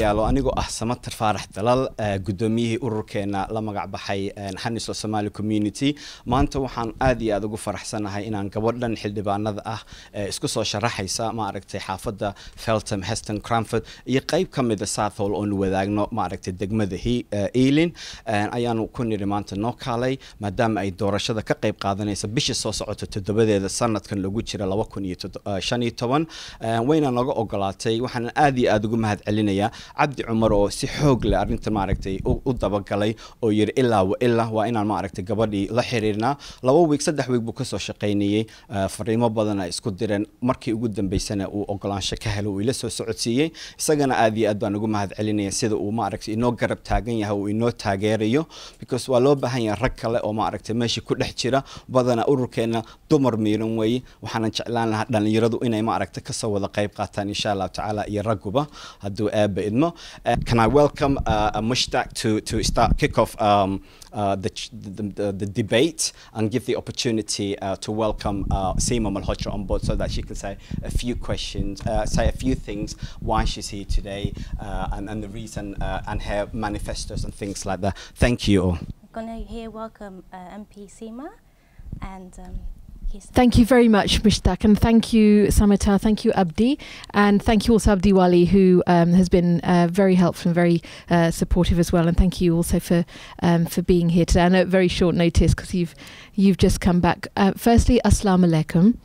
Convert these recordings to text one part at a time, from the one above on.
mudanayaalo anigoo ah Samatar Faarax Dalal gudoomiyihii ururkeena la magac baxay Xanisla Somali community maanta waxaan aad iyo aad ugu faraxsanahay inaan gabadhan xildhibaanada ah isku soo sharaxaysa ma aragtay xaafada Feltham Heston Cranford iyo qayb kamid ah Southall oo wadaagno ma aragtay degmada Ealing ayaanu ku niri maanta noo kaalay maadaama ay doorashada ka qayb qaadanaysa bishii soo socota todobadeeda sanadkan lagu jira 2015 wayna naga ogolaatay waxaan aad iyo aad ugu mahad celinaya Cabdi Cumar oo si xoog leh arinta ma aragtay u dabagalay oo yiri ilaa waa inaan ma aragtay gabadhii la xiriirna 2 week 3 week buu ka soo shaqeynayay fariimo badan ay isku direen markii ugu dambeysana uu ogolaansho ka helay uu ila soo socodsiiyay isagana aad iyo aad baan ugu mahad celinaya sida uu ma aragtay inoo garab taagan yahay oo inoo taageerayo because waa loo baahan yahay rag kale oo ma aragtay meeshii ku dhex jira badana ururkeena dumar miiran way waxaan jeclaan lahaa dhalinyaradu inay ma aragtay ka soo wada qayb qaataan insha Allah ta'ala iyo raguba haduu aaba idmo. Can I welcome Mushtaq to start kick off the debate and give the opportunity to welcome Seema Malhotra on board so that she can say a few questions, say a few things why she's here today and the reason and her manifestos and things like that. Thank you all. I'm going to here welcome MP Seema and thank you very much, Mushtaq, and thank you, Samatar, thank you, Abdi, and thank you also, Abdi Wali, who has been very helpful and very supportive as well. And thank you also for being here today. I know at very short notice because you've just come back. Firstly, Assalamu alaikum.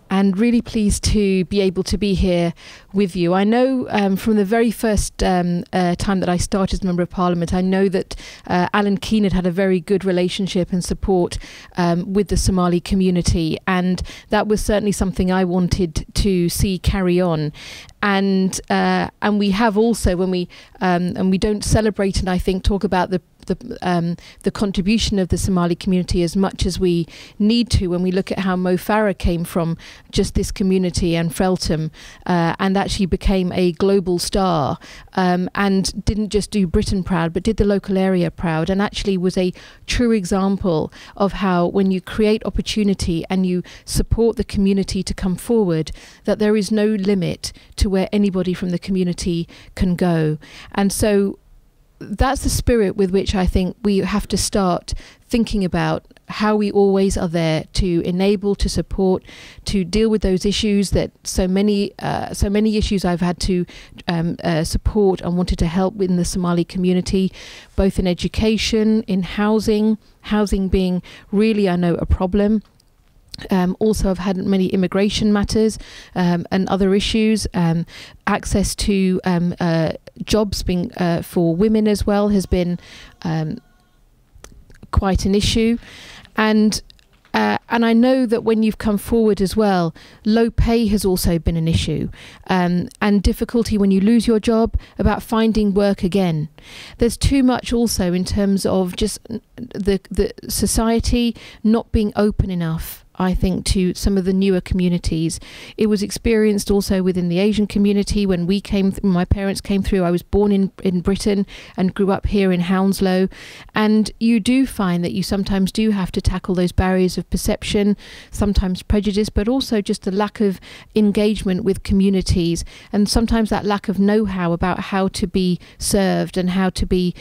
And really pleased to be able to be here with you. I know from the very first time that I started as Member of Parliament, I know that Alan Keane had a very good relationship and support with the Somali community, and that was certainly something I wanted to see carry on. And we have also, when we and we don't celebrate and I think talk about the contribution of the Somali community as much as we need to when we look at how Mo Farah came from just this community and Feltham and actually became a global star and didn't just do Britain proud but did the local area proud and actually was a true example of how when you create opportunity and you support the community to come forward that there is no limit to where anybody from the community can go. And so that's the spirit with which I think we have to start thinking about how we always are there to enable, to support, to deal with those issues that so many issues I've had to support and wanted to help in the Somali community, both in education, in housing being really, I know, a problem. Also I've had many immigration matters and other issues, access to jobs being for women as well has been quite an issue, and I know that when you've come forward as well, low pay has also been an issue, and difficulty when you lose your job about finding work again. There's too much also in terms of just the society not being open enough, I think, to some of the newer communities. It was experienced also within the Asian community when my parents came through. I was born in Britain and grew up here in Hounslow, and you do find that you sometimes do have to tackle those barriers of perception, sometimes prejudice, but also just a lack of engagement with communities, and sometimes that lack of know-how about how to be served and how to be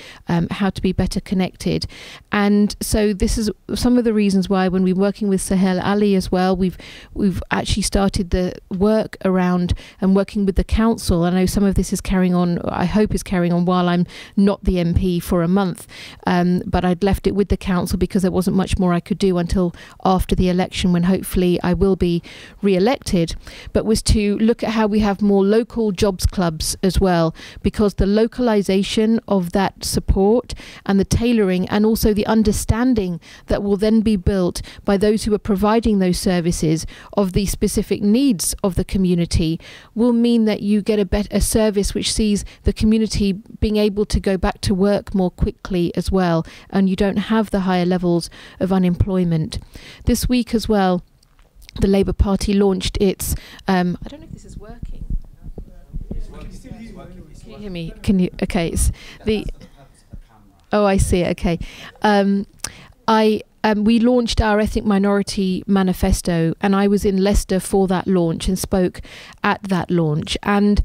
better connected. And so this is some of the reasons why when we're working with Sahel Ali as well, we've actually started the work around and working with the council. I know some of this is carrying on, I hope is carrying on while I'm not the MP for a month, but I'd left it with the council because there wasn't much more I could do until after the election when hopefully I will be re-elected, but was to look at how we have more local jobs clubs as well, because the localization of that support and the tailoring and also the understanding that will then be built by those who are providing those services of the specific needs of the community will mean that you get a service which sees the community being able to go back to work more quickly as well, and you don't have the higher levels of unemployment. This week as well, the Labour Party launched its I don't know if this is working. Can you hear me? Can you? Okay, it's the oh, I see. Okay, we launched our ethnic minority manifesto, and I was in Leicester for that launch and spoke at that launch. And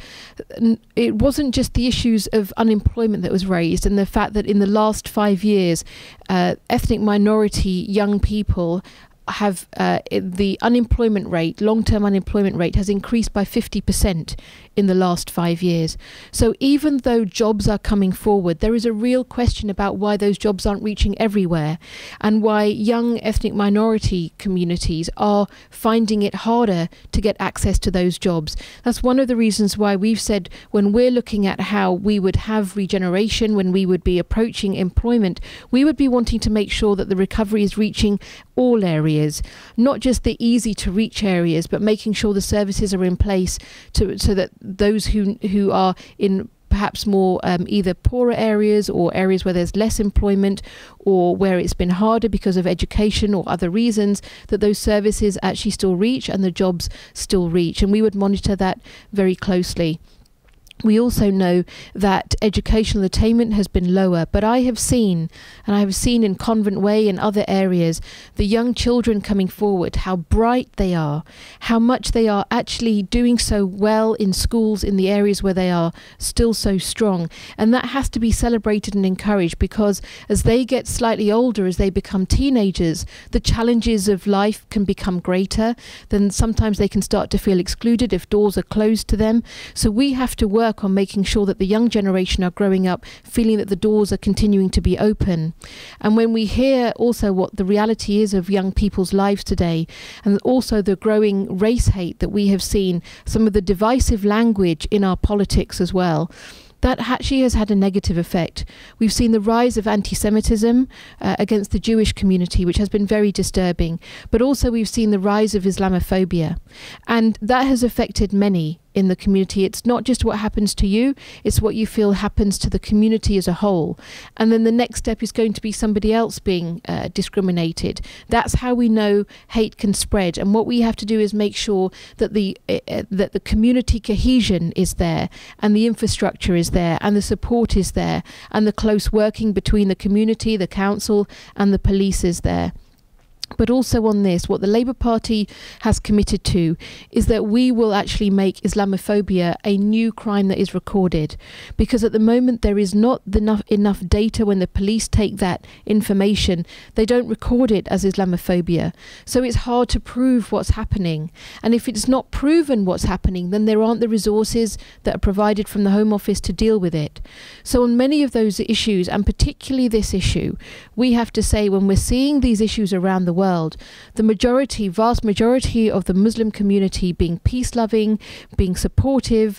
it wasn't just the issues of unemployment that was raised, and the fact that in the last 5 years, ethnic minority young people have the unemployment rate, long-term unemployment rate, has increased by 50% in the last 5 years. So even though jobs are coming forward, there is a real question about why those jobs aren't reaching everywhere, and why young ethnic minority communities are finding it harder to get access to those jobs. That's one of the reasons why we've said, when we're looking at how we would have regeneration, when we would be approaching employment, we would be wanting to make sure that the recovery is reaching all areas, not just the easy to reach areas, but making sure the services are in place so that those who are in perhaps more either poorer areas or areas where there's less employment, or where it's been harder because of education or other reasons, that those services actually still reach and the jobs still reach. And we would monitor that very closely. We also know that educational attainment has been lower, but I have seen in Convent Way and other areas, the young children coming forward, how bright they are, how much they are actually doing so well in schools in the areas where they are still so strong. And that has to be celebrated and encouraged, because as they get slightly older, as they become teenagers, the challenges of life can become greater. Then sometimes they can start to feel excluded if doors are closed to them. So we have to work on making sure that the young generation are growing up feeling that the doors are continuing to be open. And when we hear also what the reality is of young people's lives today, and also the growing race hate that we have seen, some of the divisive language in our politics as well, that actually has had a negative effect. We've seen the rise of anti-Semitism against the Jewish community, which has been very disturbing. But also we've seen the rise of Islamophobia. And that has affected many in the community. It's not just what happens to you, it's what you feel happens to the community as a whole. And then the next step is going to be somebody else being discriminated. That's how we know hate can spread. And what we have to do is make sure that the community cohesion is there, and the infrastructure is there, and the support is there, and the close working between the community, the council, and the police is there. But also on this, what the Labour Party has committed to is that we will actually make Islamophobia a new crime that is recorded. Because at the moment there is not enough data. When the police take that information, they don't record it as Islamophobia. So it's hard to prove what's happening. And if it's not proven what's happening, then there aren't the resources that are provided from the Home Office to deal with it. So on many of those issues, and particularly this issue, we have to say, when we're seeing these issues around the world, the vast majority of the Muslim community being peace-loving, being supportive,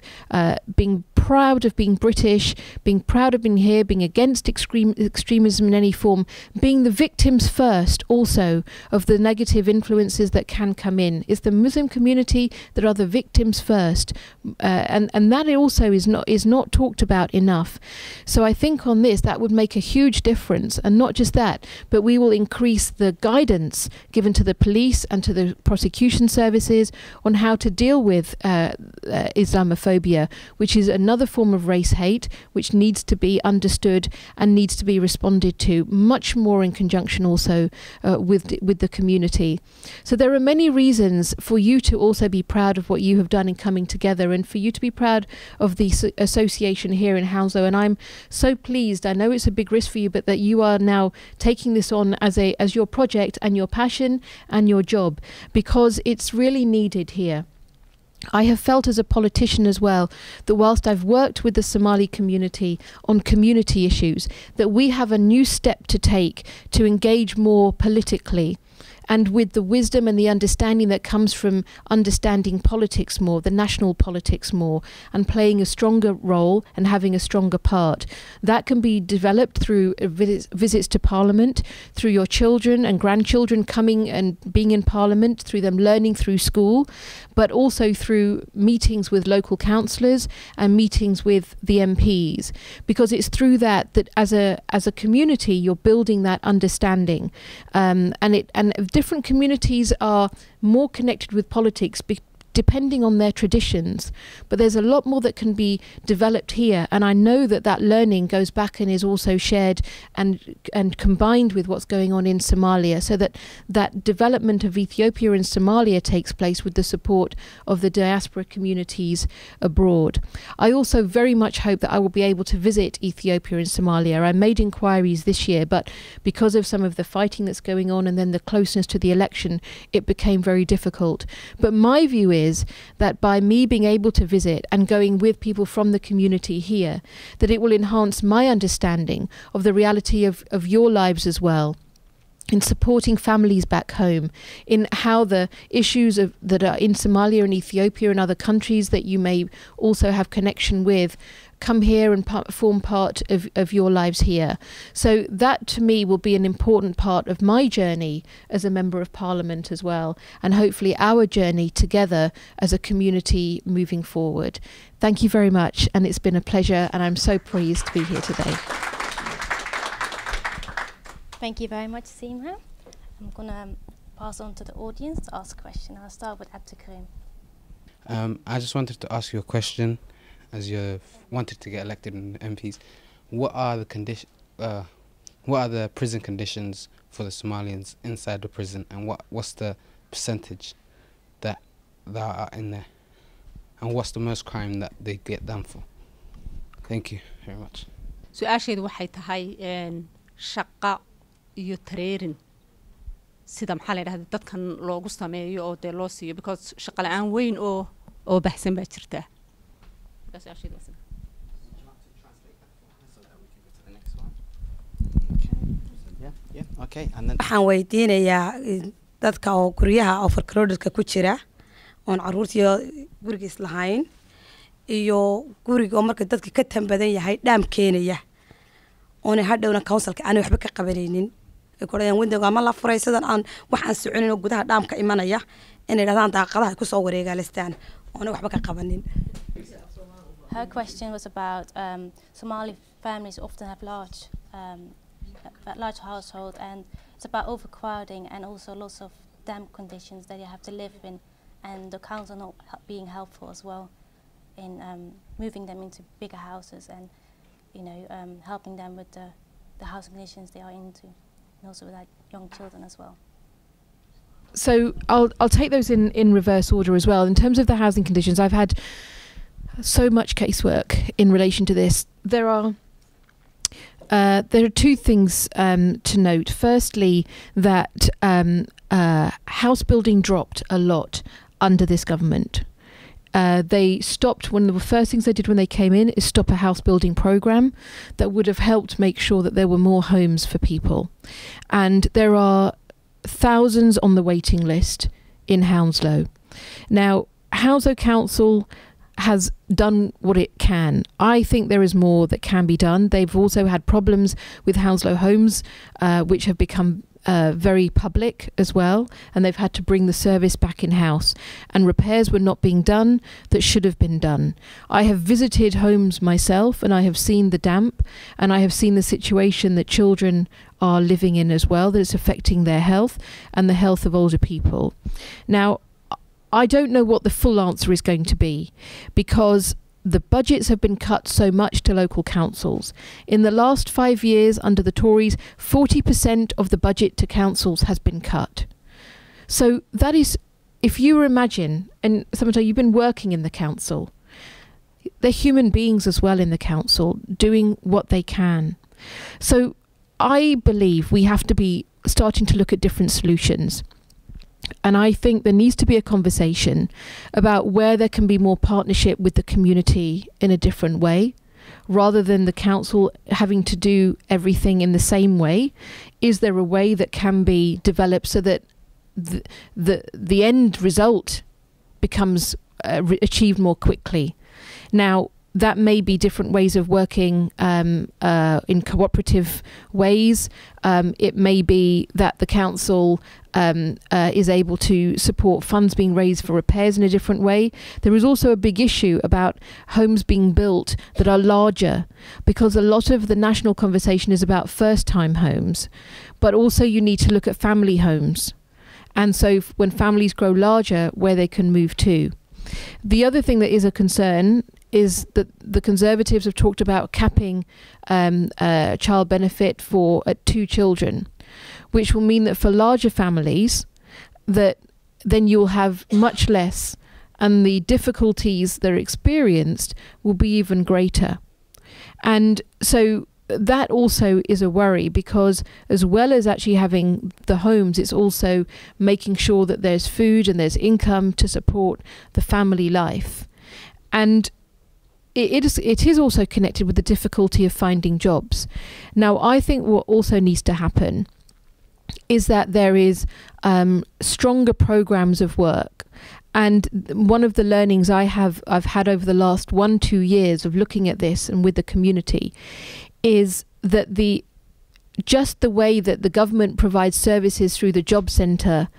being proud of being British, being proud of being here, being against extremism in any form, being the victims first also of the negative influences that can come in. It's the Muslim community that are the victims first, and that also is not talked about enough. So I think on this, that would make a huge difference. And not just that, but we will increase the guidance given to the police and to the prosecution services on how to deal with Islamophobia, which is another form of race hate, which needs to be understood and needs to be responded to much more in conjunction also with the community. So there are many reasons for you to also be proud of what you have done in coming together, and for you to be proud of the association here in Hounslow. And I'm so pleased. I know it's a big risk for you, but that you are now taking this on as your project and your passion and your job, because it's really needed here. I have felt as a politician as well that whilst I've worked with the Somali community on community issues, that we have a new step to take to engage more politically, and with the wisdom and the understanding that comes from understanding politics more, the national politics more, and playing a stronger role and having a stronger part. That can be developed through visits to Parliament, through your children and grandchildren coming and being in Parliament, through them learning through school, but also through meetings with local councillors and meetings with the MPs, because it's through that as a community you're building that understanding, and different communities are more connected with politics depending on their traditions. But there's a lot more that can be developed here, and I know that that learning goes back and is also shared and combined with what's going on in Somalia, so that that development of Ethiopia and Somalia takes place with the support of the diaspora communities abroad. I also very much hope that I will be able to visit Ethiopia and Somalia. I made inquiries this year, but because of some of the fighting that's going on and then the closeness to the election, it became very difficult. But my view is that by me being able to visit and going with people from the community here, that it will enhance my understanding of the reality of your lives as well, in supporting families back home, in how the issues that are in Somalia and Ethiopia and other countries that you may also have connection with come here and form part of your lives here. So that to me will be an important part of my journey as a Member of Parliament as well, and hopefully our journey together as a community moving forward. Thank you very much, and it's been a pleasure, and I'm so pleased to be here today. Thank you very much, Seema. I'm going to pass on to the audience to ask a question. I'll start with Abdikarim. I just wanted to ask you a question, as you've wanted to get elected in MPs. What are the prison conditions for the Somalians inside the prison, and what's the percentage that are in there, and what's the most crime that they get done for? Thank you very much. su-aasheedu waxay tahay shaqa iyo tareerin sida maxaa la yidhahdaa dadkan loogu sameeyo oo dee loo siiyo, because shaqa la-aan weyn oo baxsan baa jirta. waxaan weydiinayaa dadka oo guryaha overcrowdedka ku jira oon caruurtii gurigiis lahayn iyo guriga oo marka dadka ka tanbadan yahay dhaam keenaya oona hadhowna councilka aan waxba ka qabanaynin ay qorayaan window ama la furay sidan aan waxaan soconin oo gudaha dhaamka imanaya inay yiraahdaan daaqadaha ku soo wareegaleystaan oona waxba ka qabanin. Her question was about Somali families often have large household, and it's about overcrowding and also lots of damp conditions that you have to live in, and the council not being helpful as well in moving them into bigger houses and helping them with the housing conditions they are into, and also with young children as well. So I'll take those in reverse order as well. In terms of the housing conditions, I've had so much casework in relation to this. There are two things to note. Firstly, that house building dropped a lot under this government. They stopped, one of the first things they did when they came in is stop a house building program that would have helped make sure that there were more homes for people. And there are thousands on the waiting list in Hounslow. Now, Hounslow Council has done what it can. I think there is more that can be done. They've also had problems with Hounslow homes, which have become very public as well, and they've had to bring the service back in-house, and repairs were not being done that should have been done. I have visited homes myself, and I have seen the damp, and I have seen the situation that children are living in as well, that it's affecting their health and the health of older people. Now, I don't know what the full answer is going to be, because the budgets have been cut so much to local councils. In the last 5 years under the Tories, 40% of the budget to councils has been cut. So that is, if you imagine, and Samantha, you've been working in the council, they're human beings as well in the council, doing what they can. So I believe we have to be starting to look at different solutions. And I think there needs to be a conversation about where there can be more partnership with the community in a different way, rather than the council having to do everything in the same way. Is there a way that can be developed so that the end result becomes achieved more quickly? Now, that may be different ways of working in cooperative ways. It may be that the council is able to support funds being raised for repairs in a different way. There is also a big issue about homes being built that are larger, because a lot of the national conversation is about first-time homes, but also you need to look at family homes. And so when families grow larger, where they can move to. The other thing that is a concern is that the Conservatives have talked about capping child benefit for 2 children, which will mean that for larger families, that then you'll have much less, and the difficulties that are experienced will be even greater. And so that also is a worry, because as well as actually having the homes, it's also making sure that there's food and there's income to support the family life. And it is also connected with the difficulty of finding jobs. Now, I think what also needs to happen is that there is stronger programs of work. And one of the learnings I've had over the last 1-2 years of looking at this and with the community is that just the way that the government provides services through the job centre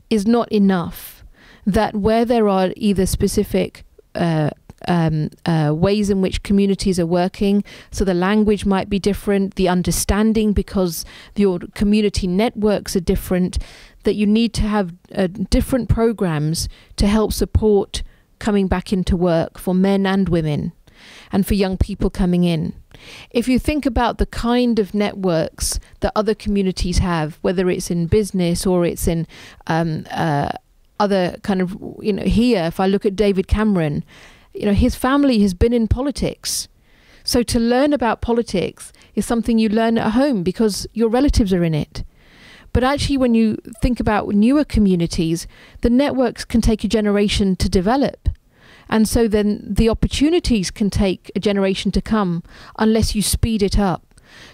is not enough. That where there are either specific ways in which communities are working, so the language might be different, the understanding because your community networks are different, that you need to have different programs to help support coming back into work for men and women and for young people coming in. If you think about the kind of networks that other communities have, whether it's in business or it's in other kind of, here, if I look at David Cameron, his family has been in politics. So to learn about politics is something you learn at home because your relatives are in it. But actually, when you think about newer communities, the networks can take a generation to develop. And so then the opportunities can take a generation to come unless you speed it up.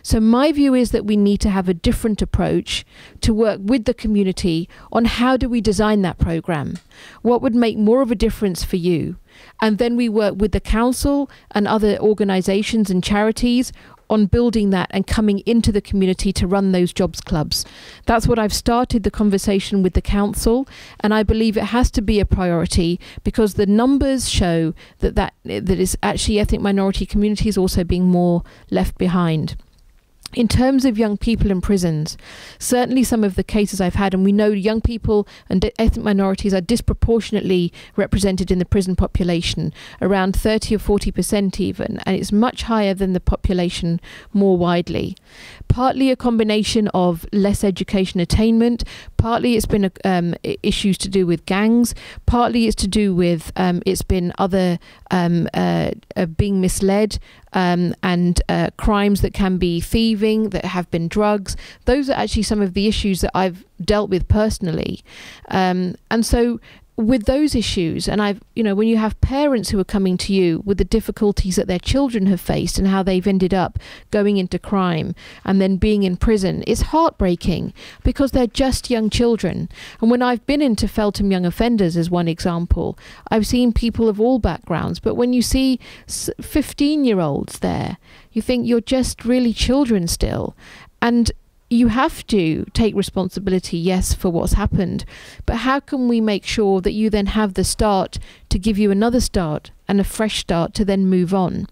So my view is that we need to have a different approach to work with the community on how do we design that program? What would make more of a difference for you? And then we work with the council and other organisations and charities on building that and coming into the community to run those jobs clubs. That's what I've started the conversation with the council, and I believe it has to be a priority because the numbers show that is actually ethnic minority communities also being more left behind. In terms of young people in prisons, certainly some of the cases I've had, and we know young people and ethnic minorities are disproportionately represented in the prison population, around 30 or 40% even, and it's much higher than the population more widely. Partly a combination of less education attainment, partly it's been issues to do with gangs, partly it's to do with it's been other being misled, and crimes that can be thieving, that have been drugs. Those are actually some of the issues that I've dealt with personally. And so with those issues, and when you have parents who are coming to you with the difficulties that their children have faced and how they've ended up going into crime and then being in prison, it's heartbreaking because they're just young children. And when I've been into Feltham Young Offenders as one example, I've seen people of all backgrounds, but when you see 15-year-olds there, you think you're just really children still. And you have to take responsibility, yes, for what's happened, but how can we make sure that you then have the start to give you another start and a fresh start to then move on?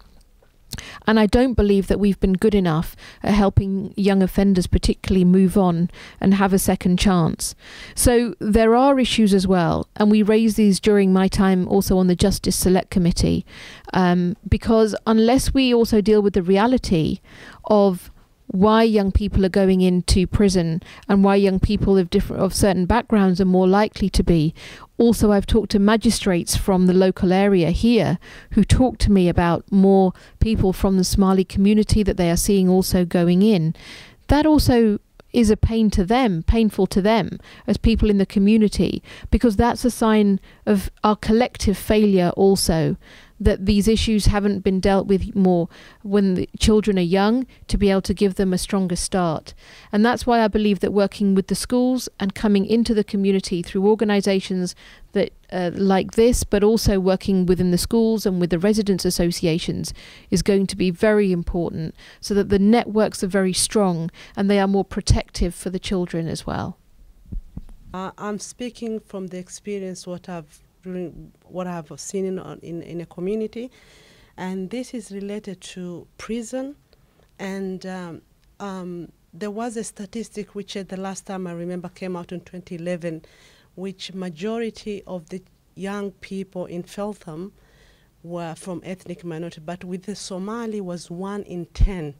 And I don't believe that we've been good enough at helping young offenders particularly move on and have a second chance. So there are issues as well, and we raised these during my time also on the Justice Select Committee, because unless we also deal with the reality of why young people are going into prison and why young people of certain backgrounds are more likely to be. Also, I've talked to magistrates from the local area here who talk to me about more people from the Somali community that they are seeing also going in. That also is a painful to them as people in the community, because that's a sign of our collective failure also, that these issues haven't been dealt with more when the children are young, to be able to give them a stronger start. And that's why I believe that working with the schools and coming into the community through organisations that like this, but also working within the schools and with the residents' associations is going to be very important, so that the networks are very strong and they are more protective for the children as well. I'm speaking from the experience what I've seen in a community, and this is related to prison. And there was a statistic which at the last time I remember came out in 2011, which majority of the young people in Feltham were from ethnic minority, but with the Somali was 1 in 10.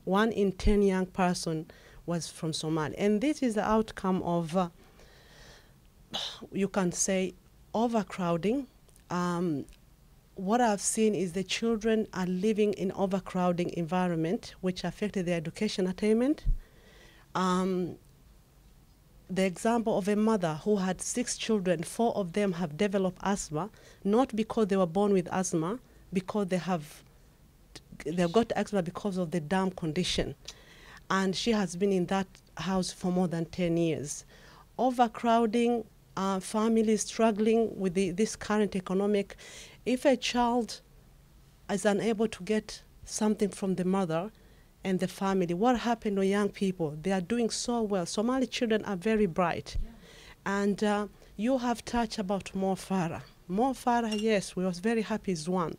1 in 10 young person was from Somali. And this is the outcome of, you can say, overcrowding. What I've seen is the children are living in overcrowding environment, which affected their education attainment. The example of a mother who had 6 children, 4 of them have developed asthma, not because they were born with asthma, because they've got asthma because of the dam condition. And she has been in that house for more than 10 years. Overcrowding, families struggling with this current economic. If a child is unable to get something from the mother and the family, what happened to young people? They are doing so well. Somali children are very bright. Yeah. And you have touched about Mo Farah. Mo Farah, yes, we was very happy is one.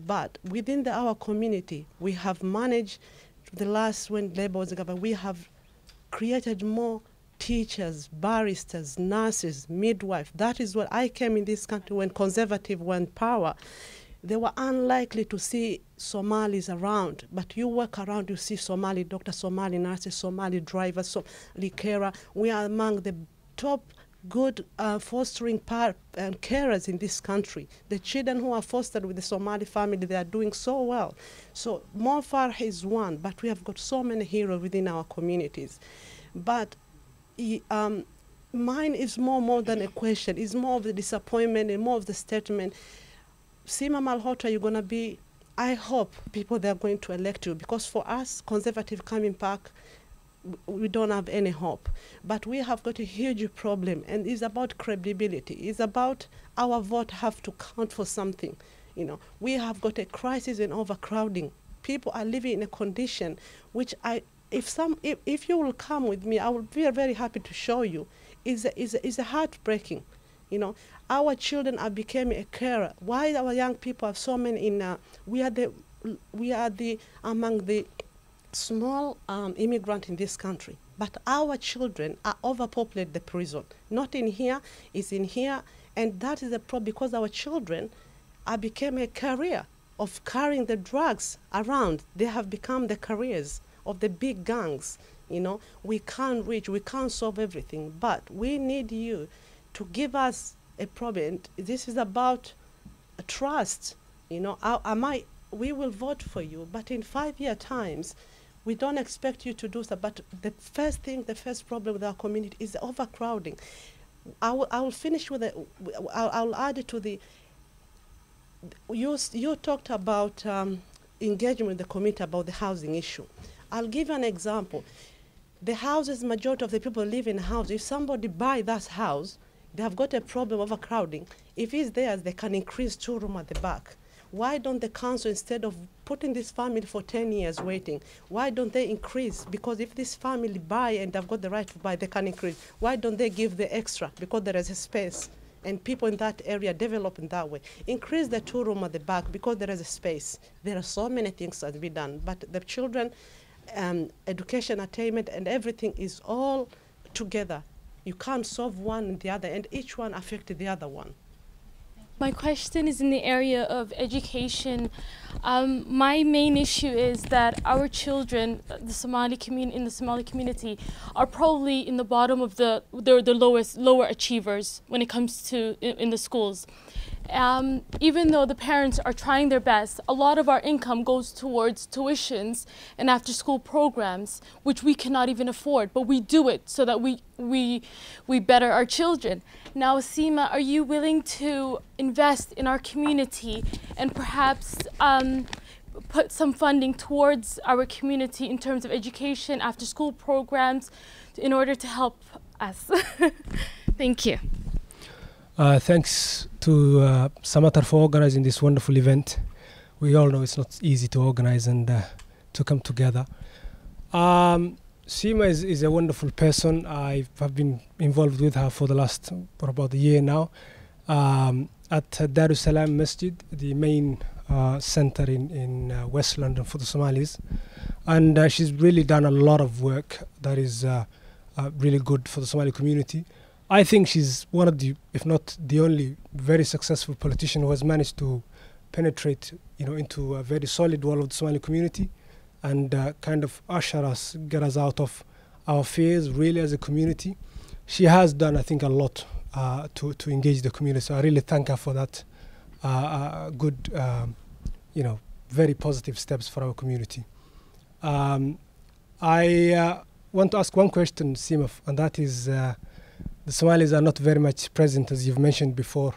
But within our community, we have managed, the last when Labour was the government, we have created more teachers, barristers, nurses, midwives. That is what I came in this country when Conservative were in power. They were unlikely to see Somalis around, but you walk around, you see Somali doctors, Somali nurses, Somali drivers, Somali carer. We are among the top good fostering carers in this country. The children who are fostered with the Somali family, they are doing so well. So Mo Farah is one, but we have got so many heroes within our communities. But mine is more than a question. It's more of the disappointment and more of the statement. Seema Malhotra, you're going to be, I hope people they're going to elect you, because for us, Conservative coming back, we don't have any hope. But we have got a huge problem, and it's about credibility. It's about our vote have to count for something. You know, we have got a crisis in overcrowding. People are living in a condition which if you will come with me, I will be very happy to show you. Is a heartbreaking. You know, our children are becoming a carer. Why our young people have so many in? We are among the small immigrant in this country, but our children are overpopulated the prison. Not in here, it's in here, and that is a problem because our children are becoming a career of carrying the drugs around. They have become the careers of the big gangs. You know, we can't solve everything, but we need you to give us a problem. This is about trust. You know, we will vote for you, but in 5-year times, we don't expect you to do so. But the first problem with our community is the overcrowding. I will finish with I'll add it to the. You talked about engagement with the community about the housing issue. I'll give you an example. The houses, majority of the people live in a house. If somebody buy that house, they have got a problem of overcrowding. If it's theirs, they can increase 2 rooms at the back. Why don't the council, instead of putting this family for 10 years waiting, why don't they increase? Because if this family buy and they've got the right to buy, they can increase. Why don't they give the extra? Because there is a space and people in that area develop in that way. Increase the 2 rooms at the back because there is a space. There are so many things that be done, but the children, education, attainment, and everything is all together. You can't solve one and the other, and each one affected the other one. My question is in the area of education. My main issue is that our children, in the Somali community, are probably in the bottom of they're the lower achievers when it comes to in the schools. Even though the parents are trying their best, a lot of our income goes towards tuitions and after-school programs, which we cannot even afford, but we do it so that we better our children. Now, Seema, are you willing to invest in our community and perhaps put some funding towards our community in terms of education, after-school programs, in order to help us? Thank you. Thanks to Samatar for organizing this wonderful event. We all know it's not easy to organize and to come together. Seema is a wonderful person. I've been involved with her for about a year now at Darussalam Masjid, the main center in West London for the Somalis. And she's really done a lot of work that is really good for the Somali community. I think she's one of the, if not the only, very successful politician who has managed to penetrate, into a very solid wall of the Somali community, and kind of get us out of our fears, really, as a community. She has done, I think, a lot to engage the community. So I really thank her for that good, very positive steps for our community. I want to ask one question, Seema, and that is, the Somalis are not very much present, as you've mentioned before.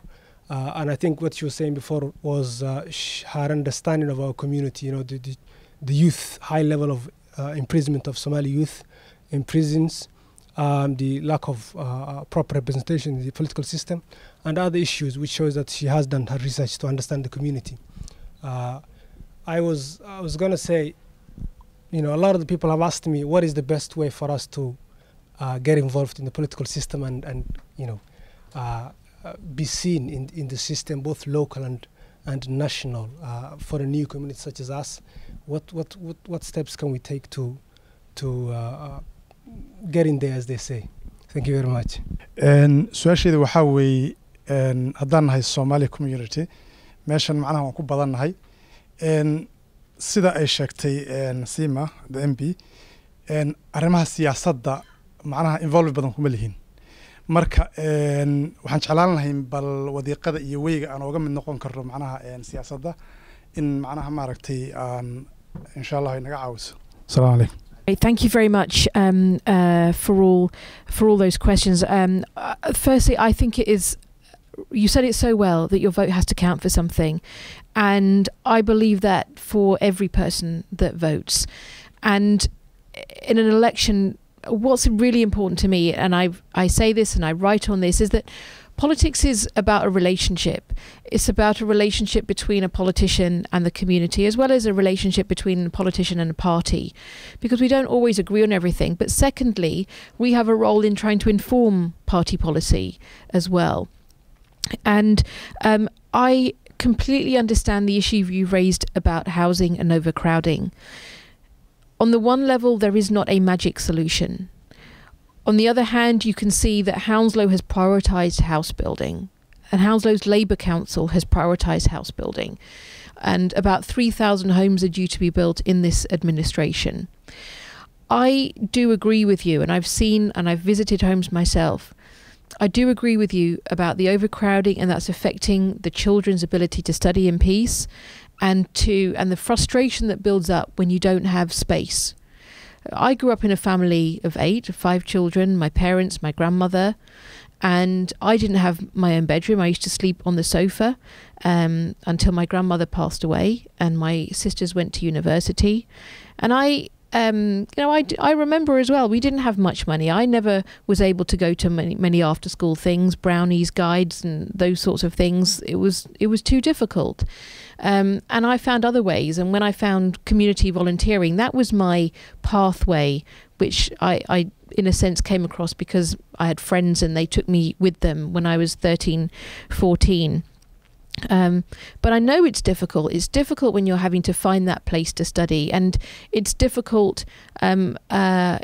And I think what you were saying before was her understanding of our community, the youth, high level of imprisonment of Somali youth in prisons, the lack of proper representation in the political system, and other issues, which shows that she has done her research to understand the community. I was going to say, a lot of the people have asked me, what is the best way for us to get involved in the political system and be seen in the system, both local and national, for a new community such as us? What steps can we take to get in there, as they say? Thank you very much. su-aasheeda waxaa weeye haddaan nahay Somali community meeshan macnaha waan ku badan nahay sida ay sheegtay Seema the MP arrimaha siyaasadda macnaha involve badan kuma lihin marka waxaan jeclaan lahay bal wadiiqada iyo weyga aan uga mid noqon karno macnaha siyaasadda in macnaha maaragtay aan insha Allah inaga caawiso. Assalamu alaykum. Thank you very much for all those questions. Firstly, I think it is, you said it so well, that your vote has to count for something, and I believe that for every person that votes. And in an election, what's really important to me, and I say this and I write on this, is that politics is about a relationship. It's about a relationship between a politician and the community, as well as a relationship between a politician and a party, because we don't always agree on everything. But secondly, we have a role in trying to inform party policy as well. And I completely understand the issue you raised about housing and overcrowding. On the one level, there is not a magic solution. On the other hand, you can see that Hounslow has prioritised house building, and Hounslow's Labour Council has prioritised house building, and about 3,000 homes are due to be built in this administration. I do agree with you, and I've seen and I've visited homes myself. I do agree with you about the overcrowding, and that's affecting the children's ability to study in peace, and the frustration that builds up when you don't have space. I grew up in a family of 5 children, my parents, my grandmother, and I didn't have my own bedroom. I used to sleep on the sofa until my grandmother passed away and my sisters went to university. And I remember as well, we didn't have much money. I never was able to go to many after school things, brownies, guides and those sorts of things. It was too difficult. And I found other ways. And when I found community volunteering, that was my pathway, which I in a sense came across because I had friends and they took me with them when I was 13, 14. But I know it's difficult. It's difficult when you're having to find that place to study, and it's difficult to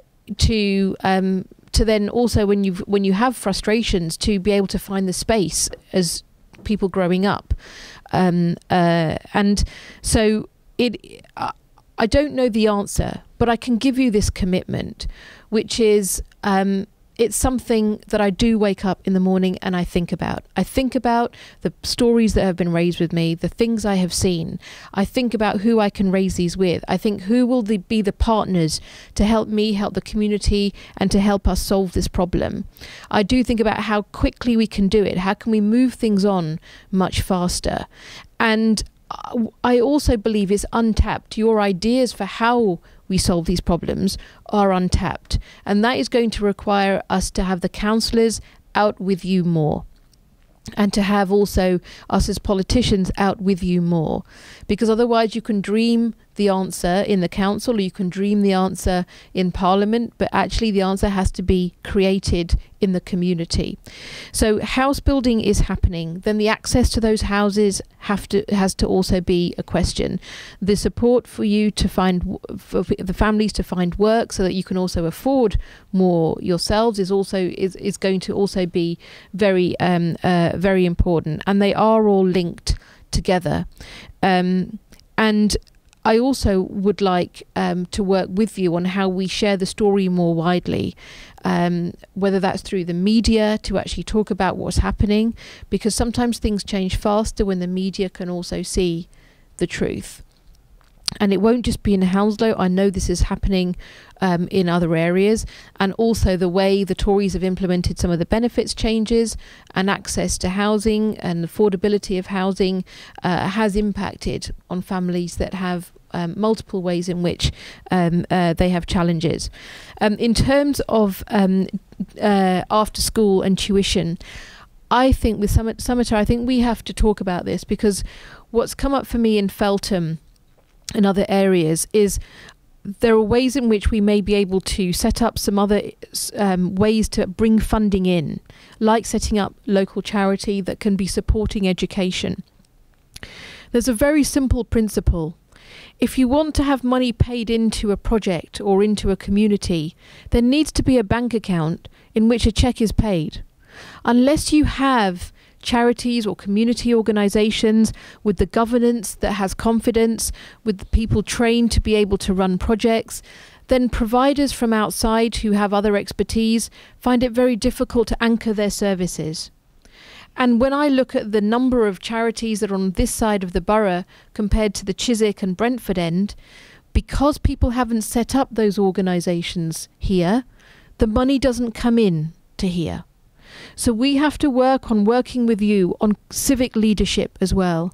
then also when you have frustrations to be able to find the space as people growing up, and so I don't know the answer, but I can give you this commitment, which is it's something that I do wake up in the morning and I think about. I think about the stories that have been raised with me, the things I have seen. I think about who I can raise these with. I think who will be the partners to help me, help the community, and to help us solve this problem. I do think about how quickly we can do it. How can we move things on much faster? And I also believe it's untapped. Your ideas for how we solve these problems are untapped, and that is going to require us to have the councillors out with you more, and to have also us as politicians out with you more, because otherwise you can dream the answer in the council, or you can dream the answer in parliament, but actually the answer has to be created in the community. So house building is happening, then the access to those houses has to also be a question. The support for you to find, for the families to find work so that you can also afford more yourselves is going to also be very very important, and they are all linked together. And I also would like to work with you on how we share the story more widely, whether that's through the media to actually talk about what's happening, because sometimes things change faster when the media can also see the truth. And it won't just be in Hounslow. I know this is happening in other areas, and also the way the Tories have implemented some of the benefits changes and access to housing and affordability of housing has impacted on families that have multiple ways in which they have challenges. In terms of after school and tuition, I think with Sumiter, I think we have to talk about this, because what's come up for me in Feltham and other areas is there are ways in which we may be able to set up some other ways to bring funding in, like setting up local charity that can be supporting education. There's a very simple principle. If you want to have money paid into a project or into a community, there needs to be a bank account in which a cheque is paid. Unless you have charities or community organisations with the governance that has confidence, with the people trained to be able to run projects, then providers from outside who have other expertise find it very difficult to anchor their services. And when I look at the number of charities that are on this side of the borough compared to the Chiswick and Brentford end, because people haven't set up those organisations here, the money doesn't come in to here. So we have to work on working with you on civic leadership as well.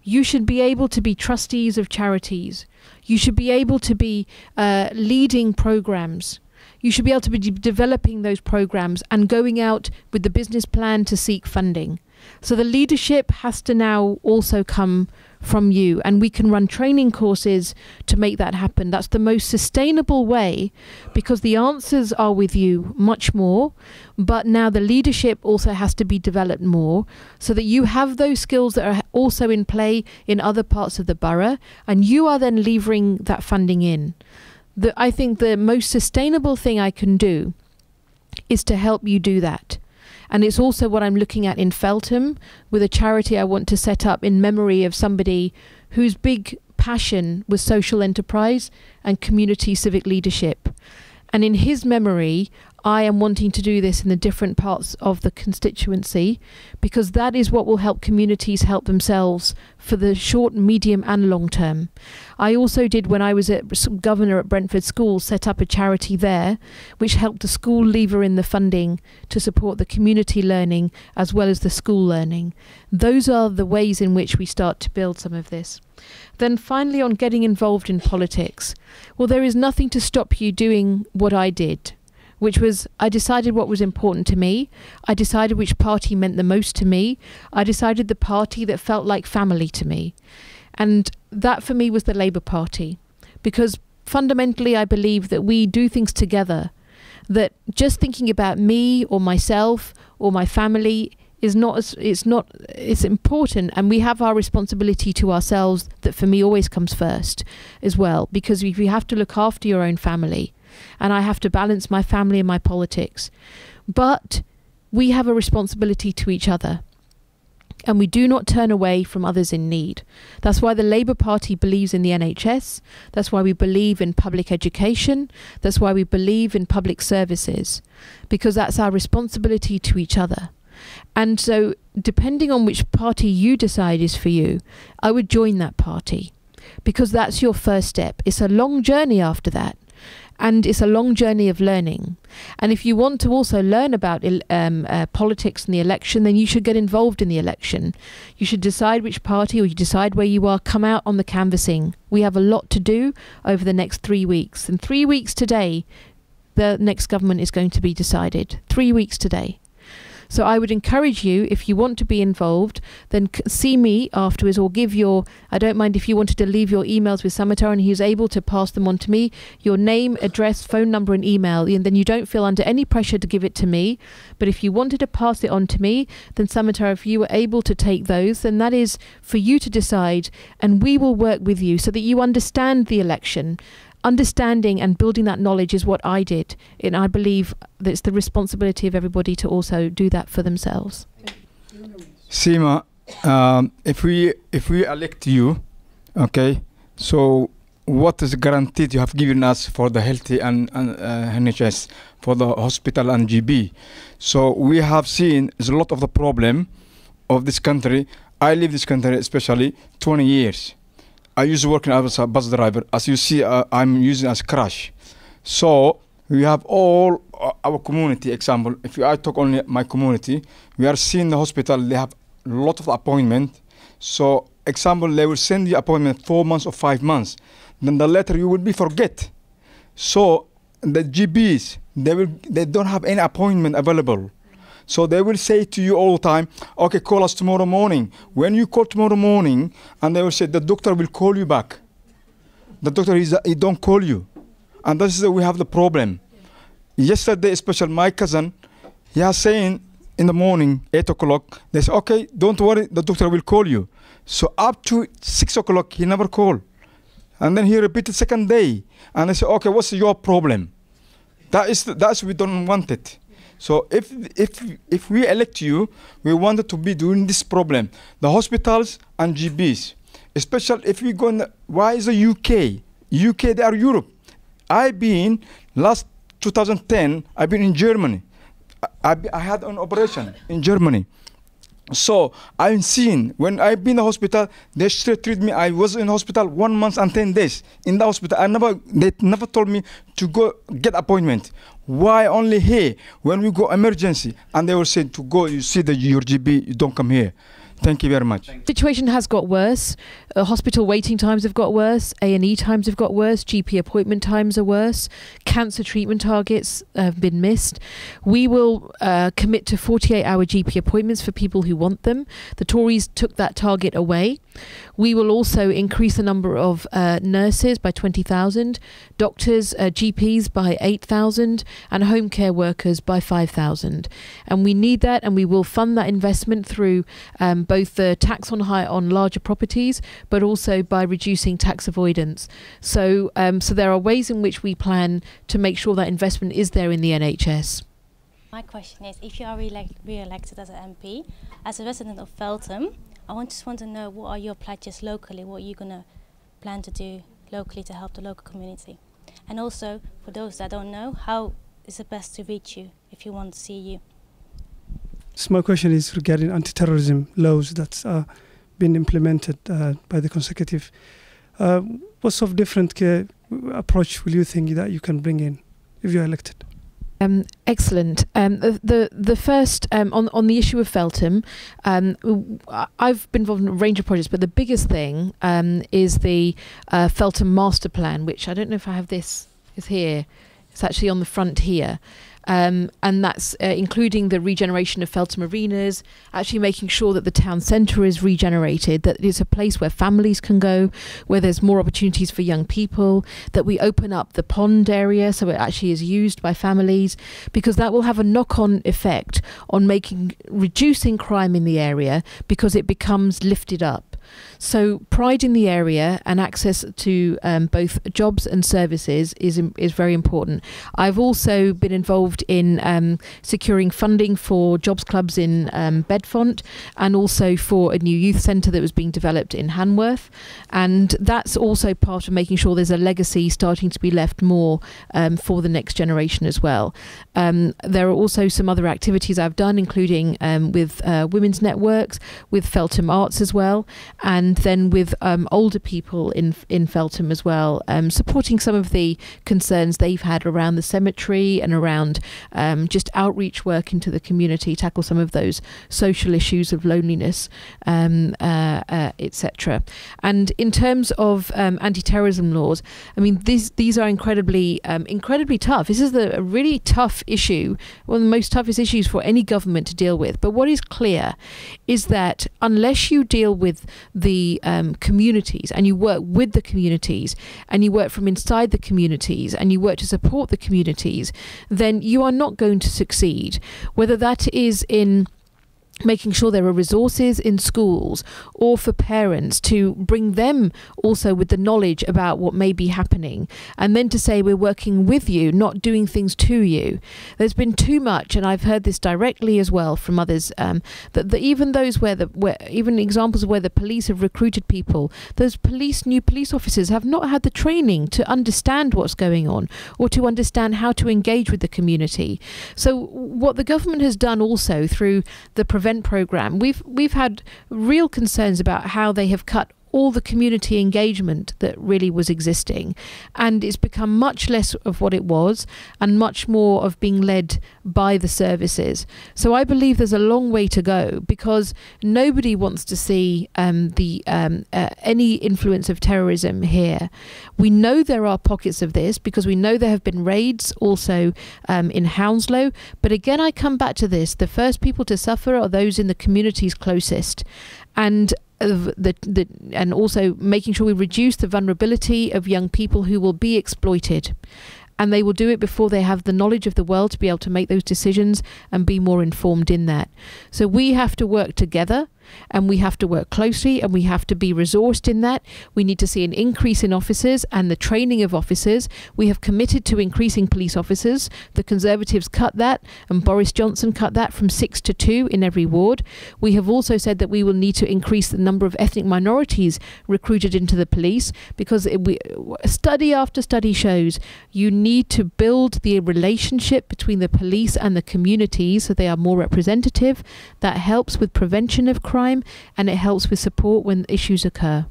You should be able to be trustees of charities. You should be able to be leading programs. You should be able to be developing those programs and going out with the business plan to seek funding. So the leadership has to now also come from you, and we can run training courses to make that happen. That's the most sustainable way, because the answers are with you much more, but now the leadership also has to be developed more so that you have those skills that are also in play in other parts of the borough, and you are then levering that funding in. I think the most sustainable thing I can do is to help you do that. And it's also what I'm looking at in Feltham with a charity I want to set up in memory of somebody whose big passion was social enterprise and community civic leadership. And in his memory, I am wanting to do this in the different parts of the constituency, because that is what will help communities help themselves for the short, medium and long term. I also did, when I was governor at Brentford School, set up a charity there which helped the school lever in the funding to support the community learning as well as the school learning. Those are the ways in which we start to build some of this. Then finally, on getting involved in politics, well, there is nothing to stop you doing what I did, which was I decided what was important to me. I decided which party meant the most to me. I decided the party that felt like family to me. And that for me was the Labour Party, because fundamentally I believe that we do things together, that just thinking about me or myself or my family is it's important, and we have our responsibility to ourselves that for me always comes first as well, because if you have to look after your own family, and I have to balance my family and my politics, but we have a responsibility to each other, and we do not turn away from others in need. That's why the Labour Party believes in the NHS. That's why we believe in public education. That's why we believe in public services, because that's our responsibility to each other. And so depending on which party you decide is for you, I would join that party, because that's your first step. It's a long journey after that, and it's a long journey of learning. And if you want to also learn about politics and the election, then you should get involved in the election. You should decide which party, or you decide where you are, come out on the canvassing. We have a lot to do over the next 3 weeks. And 3 weeks today, the next government is going to be decided. 3 weeks today. So I would encourage you, if you want to be involved, then see me afterwards, or give your, I don't mind if you wanted to leave your emails with Samatar and he's able to pass them on to me, your name, address, phone number and email, and then you don't feel under any pressure to give it to me. But if you wanted to pass it on to me, then Samatar, if you were able to take those, then that is for you to decide, and we will work with you so that you understand the election. Understanding and building that knowledge is what I did, and I believe that it's the responsibility of everybody to also do that for themselves. Seema, if we elect you, okay, so what is guaranteed you have given us for the healthy and NHS, for the hospital and GB? So we have seen is a lot of the problem of this country. I live this country especially 20 years. I used to work as a bus driver. As you see, I'm using as crash. So we have all our community. Example, if I talk only my community, we are seeing the hospital. They have a lot of appointment. So example, they will send you appointment 4 months or 5 months. Then the later you will be forget. So the GPs, they don't have any appointment available. So they will say to you all the time, okay, call us tomorrow morning. When you call tomorrow morning, and they will say, the doctor will call you back. The doctor, he don't call you. And this is we have the problem. Yesterday, especially my cousin, he was saying in the morning, 8 o'clock, they say, okay, don't worry, the doctor will call you. So up to 6 o'clock, he never called. And then he repeated second day. And they say, okay, what's your problem? That's we don't want it. So if we elect you, we wanted to be doing this problem. The hospitals and GPs, especially if we go in why is the UK? UK, they are Europe. I've been, last 2010, I've been in Germany. I had an operation in Germany. So I've seen, when I've been in the hospital, they still treat me. I was in hospital 1 month and 10 days in the hospital. They never told me to go get appointment. Why only here? When we go emergency, and they will say to go, you see your GP, you don't come here. Thank you very much. The situation has got worse. Hospital waiting times have got worse. A&E times have got worse. GP appointment times are worse. Cancer treatment targets have been missed. We will commit to 48-hour GP appointments for people who want them. The Tories took that target away. We will also increase the number of nurses by 20,000, doctors, GPs by 8,000, and home care workers by 5,000. And we need that, and we will fund that investment through both the tax on larger properties, but also by reducing tax avoidance. So there are ways in which we plan to make sure that investment is there in the NHS. My question is, if you are re-elected as an MP, as a resident of Feltham, I just want to know, what are your pledges locally? What are you going to plan to do locally to help the local community? And also, for those that don't know, how is it best to reach you if you want to see you? So my question is regarding anti-terrorism laws that are being implemented by the consecutive. What sort of different approach will you think that you can bring in if you're elected? Excellent. The first on the issue of Feltham, I've been involved in a range of projects, but the biggest thing is the Feltham Master Plan, which I don't know if I have this is here. It's actually on the front here. And that's including the regeneration of Feltham arenas, actually making sure that the town centre is regenerated, that it's a place where families can go, where there's more opportunities for young people, that we open up the pond area so it actually is used by families, because that will have a knock-on effect on reducing crime in the area, because it becomes lifted up. So pride in the area and access to both jobs and services is very important. I've also been involved in securing funding for jobs clubs in Bedfont, and also for a new youth centre that was being developed in Hanworth. And that's also part of making sure there's a legacy starting to be left more for the next generation as well. There are also some other activities I've done, including with women's networks, with Feltham Arts as well. and then with older people in Feltham as well, supporting some of the concerns they've had around the cemetery and around just outreach work into the community, tackle some of those social issues of loneliness, etc. And in terms of anti-terrorism laws, I mean, these are incredibly tough. This is a really tough issue, one of the most toughest issues for any government to deal with. But what is clear is that unless you deal with the communities, and you work with the communities, and you work from inside the communities, and you work to support the communities, then you are not going to succeed. Whether that is in making sure there are resources in schools, or for parents to bring them also with the knowledge about what may be happening, and then to say we're working with you, not doing things to you. There's been too much, and I've heard this directly as well from others, that even those where even examples of where the police have recruited people, those new police officers have not had the training to understand what's going on, or to understand how to engage with the community. So what the government has done also through the Prevent programme, we've had real concerns about how they have cut all the community engagement that really was existing, and it's become much less of what it was and much more of being led by the services. So I believe there's a long way to go, because nobody wants to see any influence of terrorism here. We know there are pockets of this because we know there have been raids also in Hounslow, but again I come back to this, the first people to suffer are those in the communities closest, and and also making sure we reduce the vulnerability of young people who will be exploited. And they will do it before they have the knowledge of the world to be able to make those decisions and be more informed in that. So we have to work together, and we have to work closely, and we have to be resourced in that. We need to see an increase in officers and the training of officers. We have committed to increasing police officers. The Conservatives cut that, and Boris Johnson cut that from 6 to 2 in every ward. We have also said that we will need to increase the number of ethnic minorities recruited into the police, because study after study shows you need to build the relationship between the police and the communities so they are more representative. That helps with prevention of crime, and it helps with support when issues occur.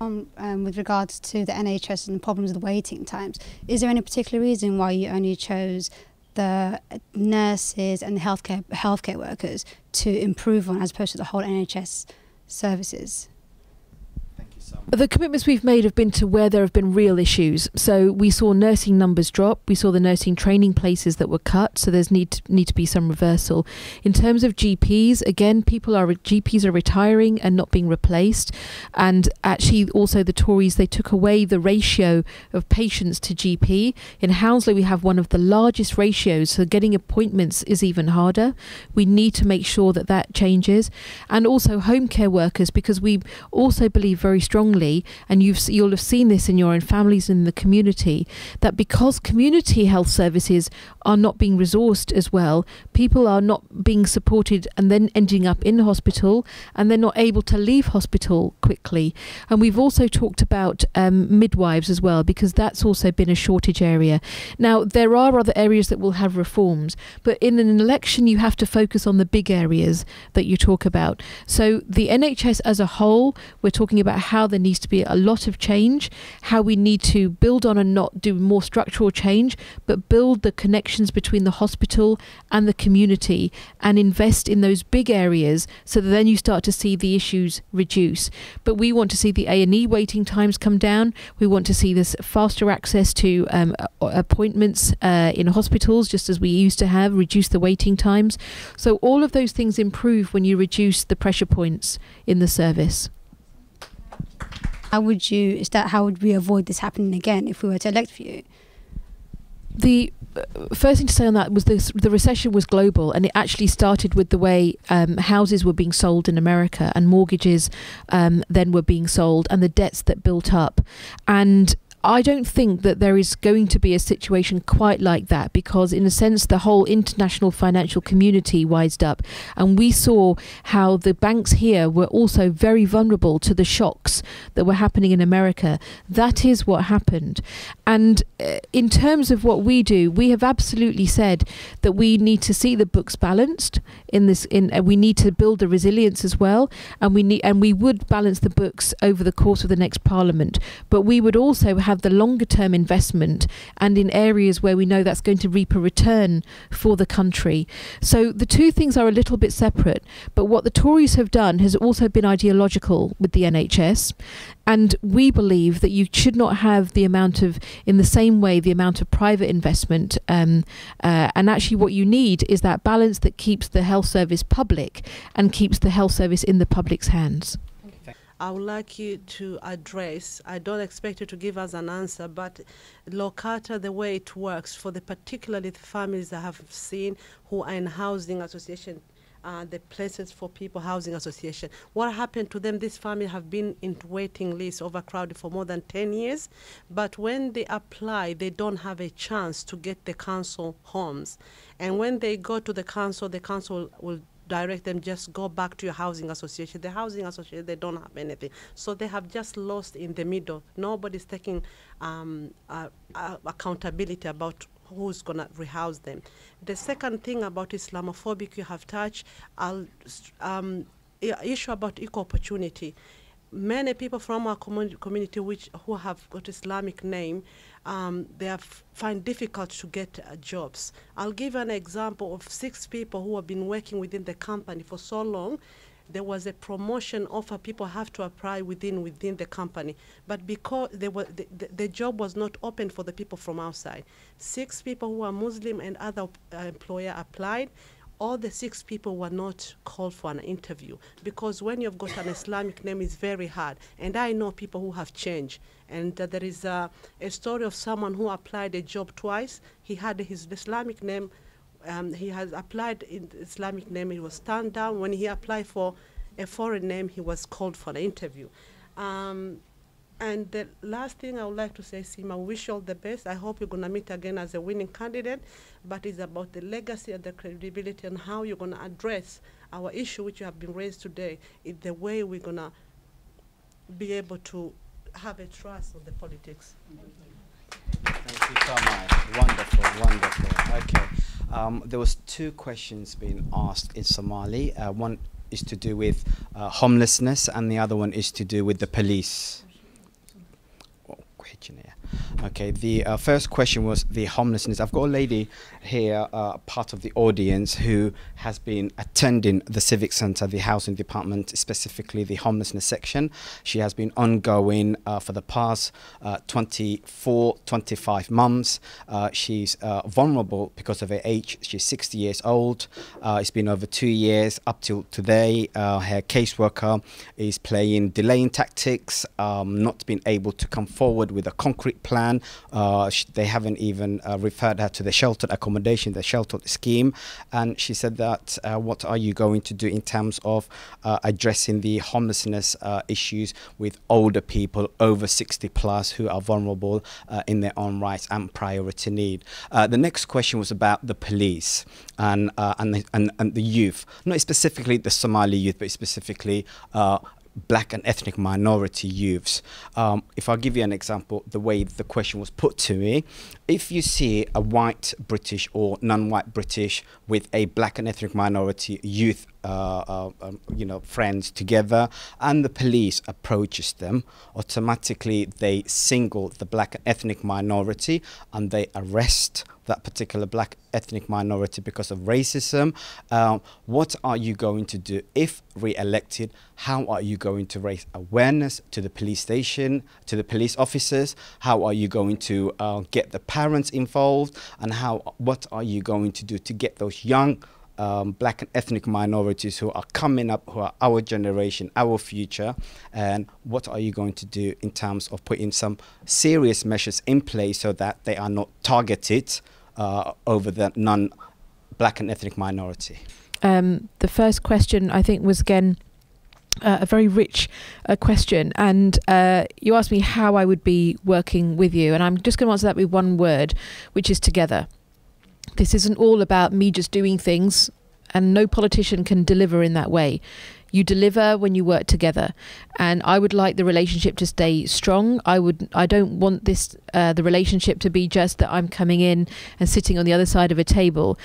With regards to the NHS and the problems of the waiting times, is there any particular reason why you only chose the nurses and the healthcare workers to improve on, as opposed to the whole NHS services? The commitments we've made have been to where there have been real issues. So we saw nursing numbers drop. We saw the nursing training places that were cut. So there's need to be some reversal. In terms of GPs, again, GPs are retiring and not being replaced. And actually, also the Tories, they took away the ratio of patients to GP. In Hounslow, we have one of the largest ratios. So getting appointments is even harder. We need to make sure that that changes. And also home care workers, because we also believe very strongly, and you'll have seen this in your own families and in the community, that because community health services are not being resourced as well, people are not being supported and then ending up in hospital, and they're not able to leave hospital quickly. And we've also talked about midwives as well, because that's also been a shortage area. Now, there are other areas that will have reforms, but in an election you have to focus on the big areas that you talk about. So the NHS as a whole, we're talking about how there needs to be a lot of change, how we need to build on and not do more structural change, but build the connections between the hospital and the community and invest in those big areas, so that then you start to see the issues reduce. But we want to see the A&E waiting times come down. We want to see this faster access to appointments in hospitals, just as we used to have, reduce the waiting times. So all of those things improve when you reduce the pressure points in the service. How would we avoid this happening again if we were to elect for you? The first thing to say on that was the recession was global, and it actually started with the way houses were being sold in America, and mortgages then were being sold, and the debts that built up. And I don't think that there is going to be a situation quite like that, because in a sense the whole international financial community wised up, and we saw how the banks here were also very vulnerable to the shocks that were happening in America. That is what happened. And in terms of what we do, we have absolutely said that we need to see the books balanced in this. We need to build the resilience as well, and we would balance the books over the course of the next Parliament. But we would also have the longer term investment, and in areas where we know that's going to reap a return for the country. So the two things are a little bit separate. But what the Tories have done has also been ideological with the NHS. And we believe that you should not have the amount of, in the same way, the amount of private investment. And actually what you need is that balance that keeps the health service public and keeps the health service in the public's hands. I would like you to address, I don't expect you to give us an answer, but Locata, the way it works for particularly the families I have seen who are in housing association, the places for people housing association. What happened to them? This family have been in waiting lists, overcrowded for more than 10 years. But when they apply, they don't have a chance to get the council homes. And when they go to the council will direct them, just go back to your housing association. The housing association, they don't have anything. So they have just lost in the middle. Nobody's taking accountability about who's going to rehouse them. The second thing about Islamophobic you have touched, issue about equal opportunity. Many people from our community who have got Islamic name, they find difficult to get jobs. I'll give an example of 6 people who have been working within the company for so long. There was a promotion offer, people have to apply within the company. But because the job was not open for the people from outside. 6 people who are Muslim and other employer applied. All the 6 people were not called for an interview, because when you've got an Islamic name, it's very hard. And I know people who have changed. And there is a story of someone who applied a job twice. He had his Islamic name. He has applied in Islamic name. He was turned down. When he applied for a foreign name, he was called for an interview. And the last thing I would like to say, Seema, wish you all the best. I hope you're going to meet again as a winning candidate, but it's about the legacy and the credibility and how you're going to address our issue, which you have been raised today, is the way we're going to be able to have a trust of the politics. Thank you so much. Wonderful, wonderful. Okay. There was 2 questions being asked in Somali. One is to do with homelessness, and the other one is to do with the police. Okay, the first question was the homelessness. I've got a lady here, part of the audience, who has been attending the Civic Centre, the housing department, specifically the homelessness section. She has been ongoing for the past 24, 25 months. She's vulnerable because of her age. She's 60 years old. It's been over 2 years up till today. Her caseworker is playing delaying tactics, not being able to come forward with a concrete plan. They haven't even referred her to the sheltered accommodation, the sheltered scheme. And she said that what are you going to do in terms of addressing the homelessness issues with older people over 60 plus who are vulnerable in their own rights and priority need. The next question was about the police and the youth, not specifically the Somali youth, but specifically black and ethnic minority youths. If I give you an example, the way the question was put to me, if you see a white British or non-white British with a black and ethnic minority youth friends together, and the police approaches them, automatically they single the black and ethnic minority and they arrest that particular black ethnic minority because of racism. What are you going to do if re-elected? How are you going to raise awareness to the police station, to the police officers? How are you going to get the parents involved? And what are you going to do to get those young black and ethnic minorities who are coming up, who are our generation, our future? And what are you going to do in terms of putting some serious measures in place so that they are not targeted over the non-black and ethnic minority? The first question, I think, was again a very rich question, and you asked me how I would be working with you, and I'm just going to answer that with one word, which is together. This isn't all about me just doing things, and no politician can deliver in that way. You deliver when you work together, and I would like the relationship to stay strong. I don't want this the relationship to be just that I'm coming in and sitting on the other side of a table.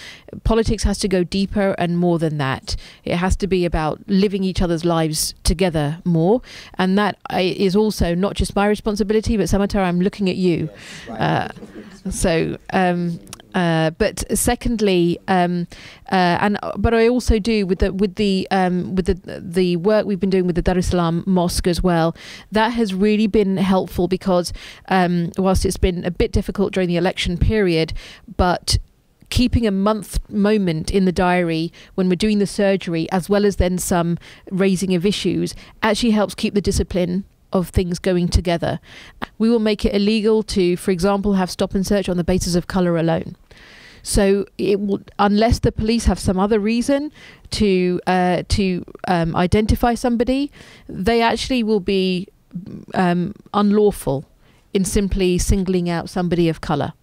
Politics has to go deeper and more than that. It has to be about living each other's lives together more, and that is also not just my responsibility, but Samatha, I'm looking at you. Yes, right. But secondly, but I also do with the work we've been doing with the Dar es Salaam Mosque as well. That has really been helpful because whilst it's been a bit difficult during the election period, but keeping a month moment in the diary when we're doing the surgery, as well as then some raising of issues, actually helps keep the discipline of things going together. We will make it illegal to, for example, have stop and search on the basis of colour alone. So it will, unless the police have some other reason to identify somebody, they actually will be unlawful in simply singling out somebody of colour.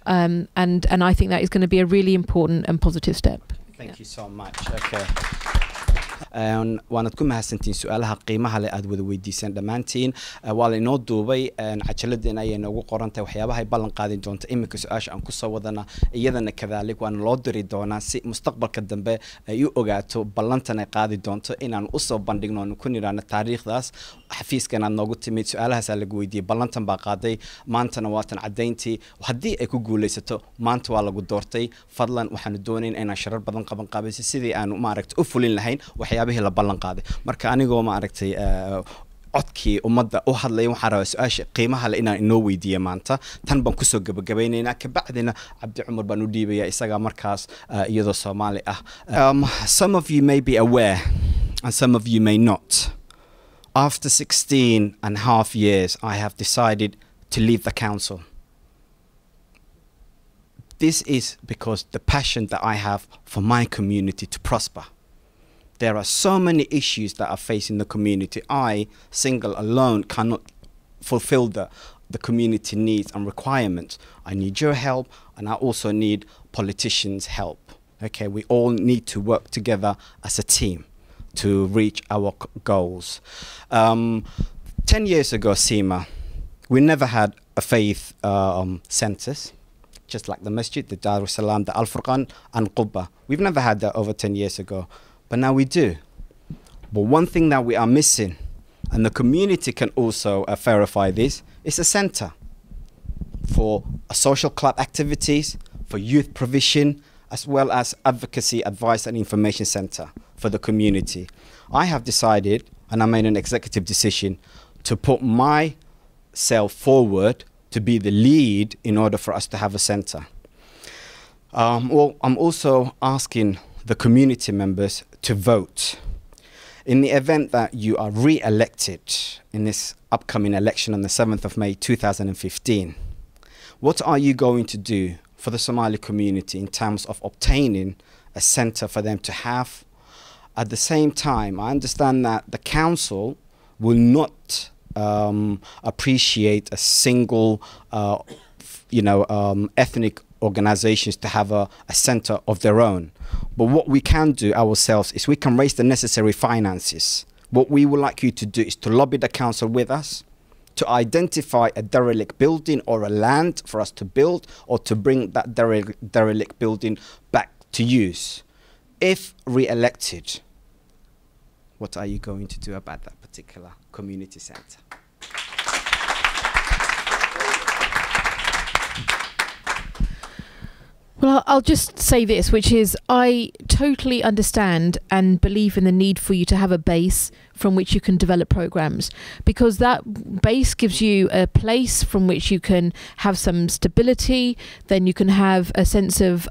And I think that is going to be a really important and positive step. Thank you so much. Okay. waanad ku mahadsantiin su'aalaha qiimaha leh aad wada weydiiseen dhammaantiin waa la inoo duubay cajaladeen ayay noogu qoran tahay waxyaabaha ay ballan qaadi doonto iminka su'aasha aan ku soo wadana iyadana kadalik waan loo diri doonaa si mustaqbalka dambe ay u ogaato ballantan ay qaadi doonto inaan u soo bandhigno aan ku niraano taariikhdaas xafiiskana noogu timid su'aalahaas lagu weydiiyay ballantan baa qaaday maantana waatan cadeyntii haddii ay ku guuleysato maanta waa lagu doortay fadlan waxaan doonayn inaan sharar badan qaban qaabeyso sidii aan ma aragtay u fulin lahayn waxyaabaha la ballan qaaday marka anigoo ma aragtay codkii ummadda u hadlay waxaan rabaa su'aasha qiimaha leh inaan inoo weydiiyo maanta tan baan ku soo gabagabaynaynaa ka bacdina Cabdi Cumar baan u dhiibayaa isaga markaas iyadoo Soomaali ah some of you may be aware and some of you may not. After 16 and a half years, I have decided to leave the council. This is because the passion that I have for my community to prosper. There are so many issues that are facing the community. I, single, alone, cannot fulfill the community needs and requirements. I need your help, and I also need politicians' help. Okay, we all need to work together as a team to reach our goals. 10 years ago, Seema, we never had a faith centers, just like the masjid, the Dar es Salaam, the Al-Furqan, and Qubba. We've never had that over 10 years ago, but now we do. But one thing that we are missing, and the community can also verify this, is a center for social club activities, for youth provision, as well as advocacy, advice, and information center for the community. I have decided, and I made an executive decision, to put myself forward to be the lead in order for us to have a center. Well, I'm also asking the community members to vote. In the event that you are re-elected in this upcoming election on the 7th of May 2015, what are you going to do for the Somali community in terms of obtaining a center for them to have? At the same time, I understand that the council will not appreciate a single, ethnic organizations to have a center of their own. But what we can do ourselves is we can raise the necessary finances. What we would like you to do is to lobby the council with us, to identify a derelict building or a land for us to build, or to bring that derelict building back to use. If re-elected, what are you going to do about that particular community centre? Well, I'll just say this, which is I totally understand and believe in the need for you to have a base from which you can develop programs, because that base gives you a place from which you can have some stability. Then you can have a sense of,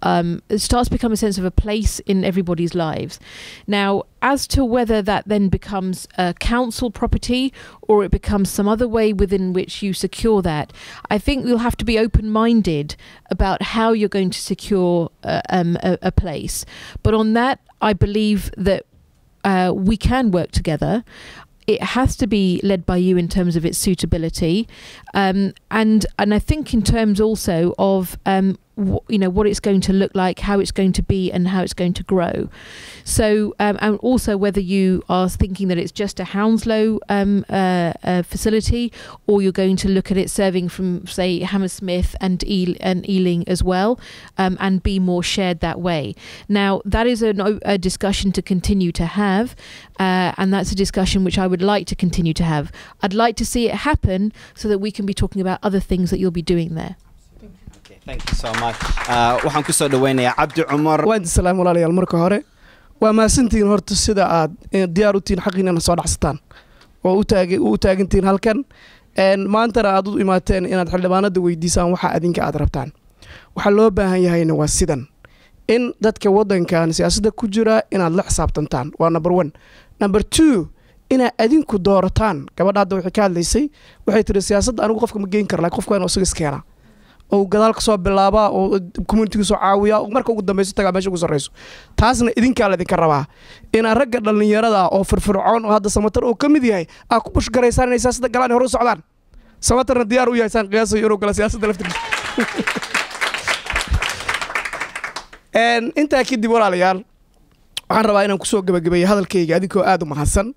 it starts to become a sense of a place in everybody's lives. Now, as to whether that then becomes a council property or it becomes some other way within which you secure that, I think you'll have to be open-minded about how you're going to secure a place. But on that, I believe that we can work together. It has to be led by you in terms of its suitability, and I think in terms also of what it's going to look like, how it's going to be, and how it's going to grow. So and also whether you are thinking that it's just a Hounslow facility, or you're going to look at it serving from, say, Hammersmith and Ealing as well, and be more shared that way. Now that is a discussion to continue to have, and that's a discussion which I would like to continue to have. I'd like to see it happen so that we can be talking about other things that you'll be doing there. Thank you so much. waxaan ku soo dhaweynayaa Cabdi Cumar. Waan salaam walaalayaal marka hore. Waa maasantiin horta sida aad diyaar u tiin xaqiina soo dhaxsataan. Oo u taagantiin halkan maanta aad u imaateen inaad xildhibaanada weydiisaan waxa adinka aad rabtaan. Waxa loo baahan yahayna waa sidan in dadka wadankan siyaasadda ku jira inaad la xisaabtantaan. Waa number 1. Number 2 ina adinku doorataan. Gabadha hadda waxay ka hadlaysay waxay tiri siyaasadda anigu qofka ma geyn karo laakiin qofka inuu isaga iskeena. oo gadaal ka soo bilaaba oo community soo caawiya marka ugu dambeeyay tagaa meesha ugu sareyso taasna idinka la idinka rabaa in ragga dhalinyarada oo firfircoon oo hadda samatar oo kamid yahay ku bush gareysaan inay siyaasadda galaan hore u socdaan samatarna diyaar u yahay san qiyaas iyo gala siyaasadda laftiisa inta kadib walaalayaal waxaan rabaa inaan ku soo gabagabeeyo hadalkayga adinkoo aad u mahadsan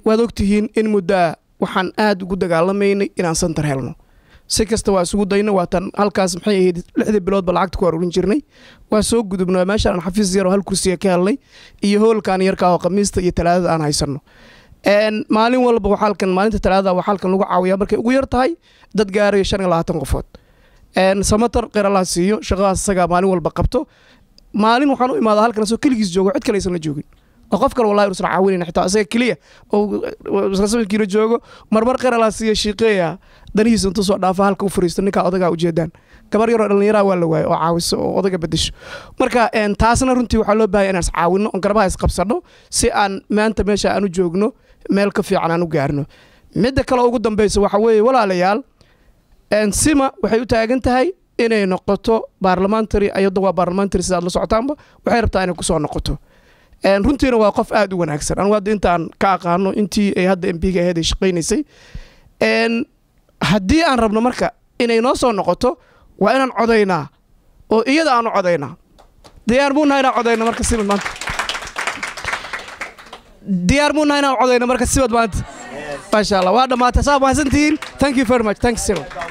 waad ogtihiin in muddo waxaan aad ugu dagaalameynay inaan santar helno si kasta waa isugu dayna waatan halkaas maxay ahayd 6 bilood ba lacagta ku aruurin jirnay waa soo gudubnaa meesha aan xafiis yar oo hal kursi ka helnay iyo hoolkan yarka oo khamiista iyo talaadada aan haysano maalin walba waxa halkan maalinta talaadada waxa halkan lagu caawiyaa markay ugu yar tahay dad gaaray 25 qofood samatar qiralaha siiyo shaqadaas isaga maalin walba qabto maalin waxaan u imaadaa halkan soo kaligiis joogo cid kale aysan la joogin qof kale wallahi rusra caawinayna xitaa asaga kaliya oo rasmiga joogo marmar qiralaha siiyo shaqeeya danihiisa intuu soo dhaafa halka u fariisto ninka odaga u jeedaan gabar yar oo dhalinyaro waa la waayay oo caawiso oo odaga bedesho marka taasna runtii waxa loo baahay inaan caawino oo garbaha is qabsano si aan maanta meesha aan u joogno meel ka fiican aan u gaarno midda kale ugu dambaysa waxa weeye walaalayaal Sima waxay u taagan tahay inay noqoto parliamentary ayada waa parliamentary sidaad la socotaanba waxay rabtaa inay ku soo noqoto runtiina waa qof aad u wanaagsan aan wada intaan ka aqaano intii ay hadda MP-ga ahayd ay shaqeynaysay haddii aan rabno marka inay noo soo noqoto waa inaan codaynaa oo iyada aan codaynaa diyaar buu nahay inaan codayno marka Sima maanta diyaar buu nahay inaan codayno marka Sima maanta ما شاء الله. وهذا ما تسابوا هسنتين. Thank you very much. Thanks, Cllr.